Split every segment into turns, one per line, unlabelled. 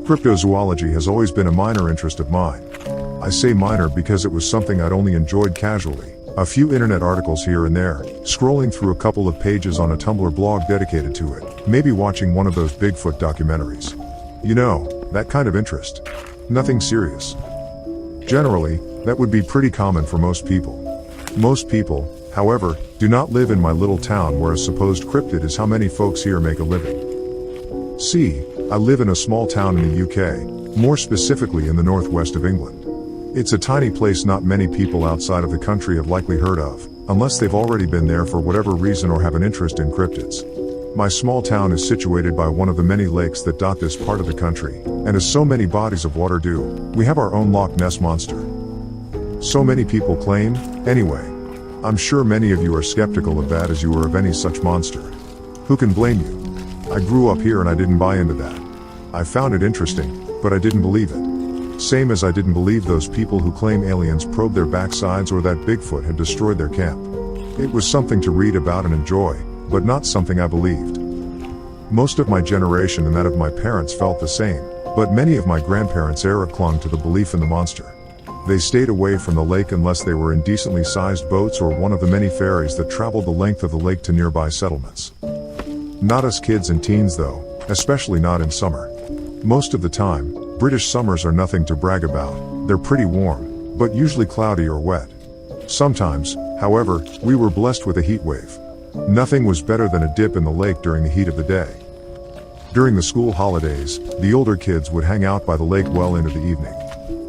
Cryptozoology has always been a minor interest of mine. I say minor because it was something I'd only enjoyed casually. A few internet articles here and there, scrolling through a couple of pages on a Tumblr blog dedicated to it, maybe watching one of those Bigfoot documentaries. You know, that kind of interest. Nothing serious. Generally, that would be pretty common for most people. Most people, however, do not live in my little town where a supposed cryptid is how many folks here make a living. See, I live in a small town in the UK, more specifically in the northwest of England. It's a tiny place not many people outside of the country have likely heard of, unless they've already been there for whatever reason or have an interest in cryptids. My small town is situated by one of the many lakes that dot this part of the country, and as so many bodies of water do, we have our own Loch Ness monster. So many people claim, anyway. I'm sure many of you are skeptical of that as you are of any such monster. Who can blame you? I grew up here and I didn't buy into that. I found it interesting, but I didn't believe it. Same as I didn't believe those people who claim aliens probed their backsides or that Bigfoot had destroyed their camp. It was something to read about and enjoy, but not something I believed. Most of my generation and that of my parents felt the same, but many of my grandparents' era clung to the belief in the monster. They stayed away from the lake unless they were in decently sized boats or one of the many ferries that traveled the length of the lake to nearby settlements. Not us kids and teens though, especially not in summer. Most of the time, British summers are nothing to brag about. They're pretty warm, but usually cloudy or wet. Sometimes, however, we were blessed with a heat wave. Nothing was better than a dip in the lake during the heat of the day. During the school holidays, the older kids would hang out by the lake well into the evening.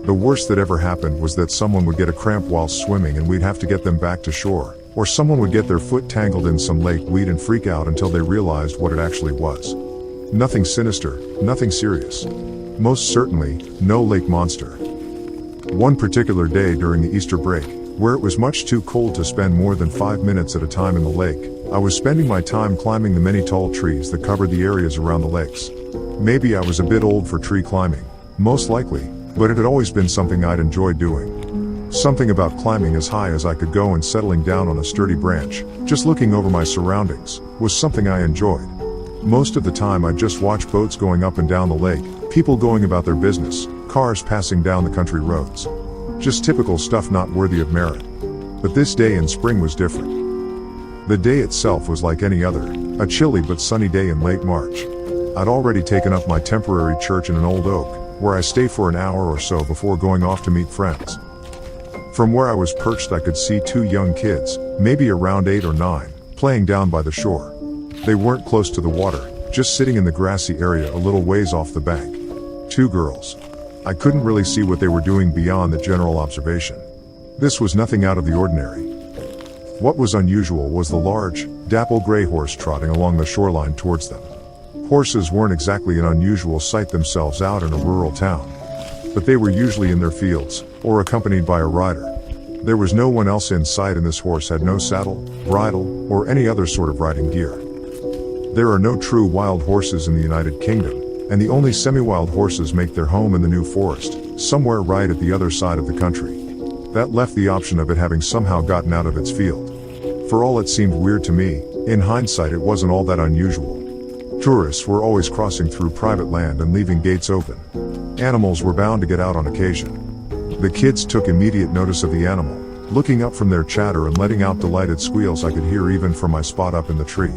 The worst that ever happened was that someone would get a cramp while swimming and we'd have to get them back to shore, or someone would get their foot tangled in some lake weed and freak out until they realized what it actually was. Nothing sinister, nothing serious. Most certainly, no lake monster. One particular day during the Easter break, where it was much too cold to spend more than 5 minutes at a time in the lake, I was spending my time climbing the many tall trees that covered the areas around the lakes. Maybe I was a bit old for tree climbing, most likely, but it had always been something I'd enjoyed doing. Something about climbing as high as I could go and settling down on a sturdy branch, just looking over my surroundings, was something I enjoyed. Most of the time I'd just watch boats going up and down the lake, people going about their business, cars passing down the country roads. Just typical stuff not worthy of merit. But this day in spring was different. The day itself was like any other, a chilly but sunny day in late March. I'd already taken up my temporary church in an old oak, where I stay for an hour or so before going off to meet friends. From where I was perched I could see 2 young kids, maybe around 8 or 9, playing down by the shore. They weren't close to the water, just sitting in the grassy area a little ways off the bank. 2 girls. I couldn't really see what they were doing beyond the general observation. This was nothing out of the ordinary. What was unusual was the large, dapple gray horse trotting along the shoreline towards them. Horses weren't exactly an unusual sight themselves out in a rural town, but they were usually in their fields, or accompanied by a rider. There was no one else in sight and this horse had no saddle, bridle, or any other sort of riding gear. There are no true wild horses in the United Kingdom, and the only semi-wild horses make their home in the New Forest, somewhere right at the other side of the country. That left the option of it having somehow gotten out of its field. For all it seemed weird to me, in hindsight it wasn't all that unusual. Tourists were always crossing through private land and leaving gates open. Animals were bound to get out on occasion. The kids took immediate notice of the animal, looking up from their chatter and letting out delighted squeals I could hear even from my spot up in the tree.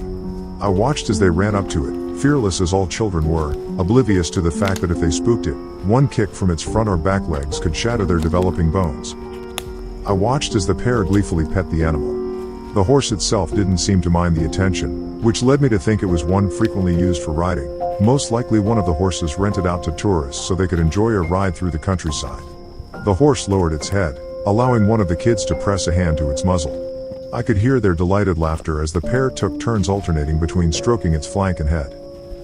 I watched as they ran up to it, fearless as all children were, oblivious to the fact that if they spooked it, one kick from its front or back legs could shatter their developing bones. I watched as the pair gleefully pet the animal. The horse itself didn't seem to mind the attention, which led me to think it was one frequently used for riding, most likely one of the horses rented out to tourists so they could enjoy a ride through the countryside. The horse lowered its head, allowing one of the kids to press a hand to its muzzle. I could hear their delighted laughter as the pair took turns alternating between stroking its flank and head.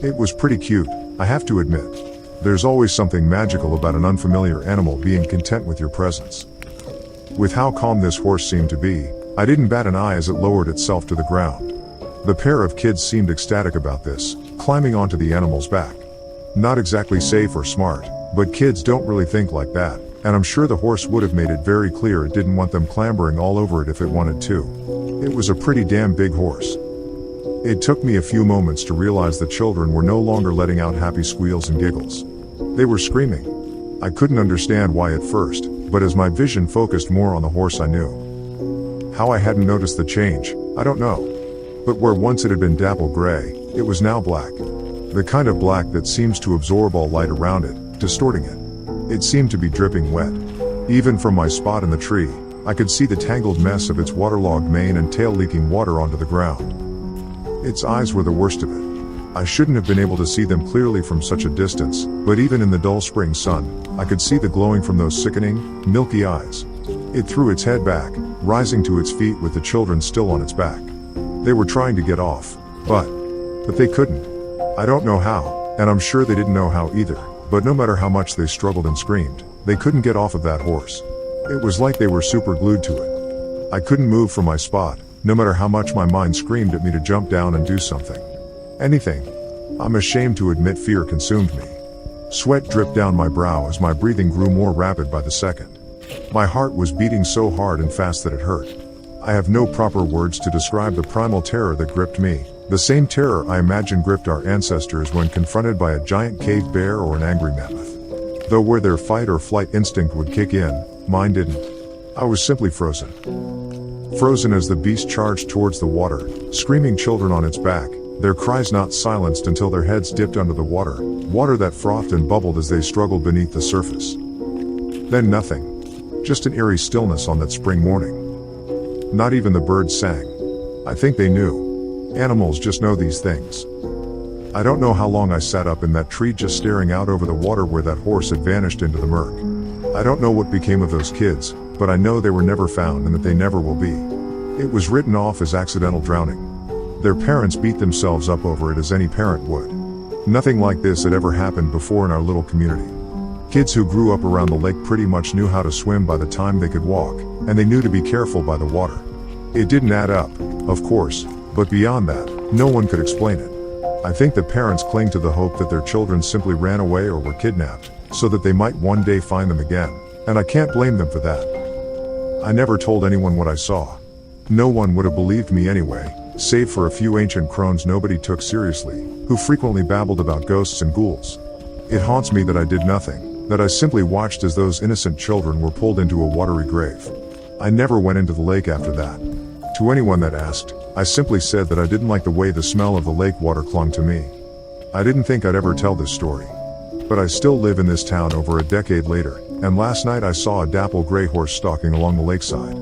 It was pretty cute, I have to admit. There's always something magical about an unfamiliar animal being content with your presence. With how calm this horse seemed to be, I didn't bat an eye as it lowered itself to the ground. The pair of kids seemed ecstatic about this, climbing onto the animal's back. Not exactly safe or smart, but kids don't really think like that, and I'm sure the horse would have made it very clear it didn't want them clambering all over it if it wanted to. It was a pretty damn big horse. It took me a few moments to realize the children were no longer letting out happy squeals and giggles. They were screaming. I couldn't understand why at first, but as my vision focused more on the horse I knew. How I hadn't noticed the change, I don't know. But where once it had been dapple gray, it was now black. The kind of black that seems to absorb all light around it, distorting it. It seemed to be dripping wet. Even from my spot in the tree, I could see the tangled mess of its waterlogged mane and tail leaking water onto the ground. Its eyes were the worst of it. I shouldn't have been able to see them clearly from such a distance, but even in the dull spring sun, I could see the glowing from those sickening, milky eyes. It threw its head back, rising to its feet with the children still on its back. They were trying to get off, but they couldn't. I don't know how, and I'm sure they didn't know how either, but no matter how much they struggled and screamed, they couldn't get off of that horse. It was like they were super glued to it. I couldn't move from my spot, no matter how much my mind screamed at me to jump down and do something. Anything. I'm ashamed to admit fear consumed me. Sweat dripped down my brow as my breathing grew more rapid by the second. My heart was beating so hard and fast that it hurt. I have no proper words to describe the primal terror that gripped me, the same terror I imagine gripped our ancestors when confronted by a giant cave bear or an angry mammoth. Though where their fight or flight instinct would kick in, mine didn't. I was simply frozen. Frozen as the beast charged towards the water, screaming children on its back, their cries not silenced until their heads dipped under the water, water that frothed and bubbled as they struggled beneath the surface. Then nothing. Just an eerie stillness on that spring morning. Not even the birds sang. I think they knew. Animals just know these things. I don't know how long I sat up in that tree just staring out over the water where that horse had vanished into the murk. I don't know what became of those kids, but I know they were never found and that they never will be. It was written off as accidental drowning. Their parents beat themselves up over it as any parent would. Nothing like this had ever happened before in our little community. Kids who grew up around the lake pretty much knew how to swim by the time they could walk, and they knew to be careful by the water. It didn't add up, of course, but beyond that, no one could explain it. I think the parents cling to the hope that their children simply ran away or were kidnapped, so that they might one day find them again, and I can't blame them for that. I never told anyone what I saw. No one would have believed me anyway, save for a few ancient crones nobody took seriously, who frequently babbled about ghosts and ghouls. It haunts me that I did nothing, that I simply watched as those innocent children were pulled into a watery grave. I never went into the lake after that. To anyone that asked, I simply said that I didn't like the way the smell of the lake water clung to me. I didn't think I'd ever tell this story. But I still live in this town over a decade later, and last night I saw a dapple gray horse stalking along the lakeside.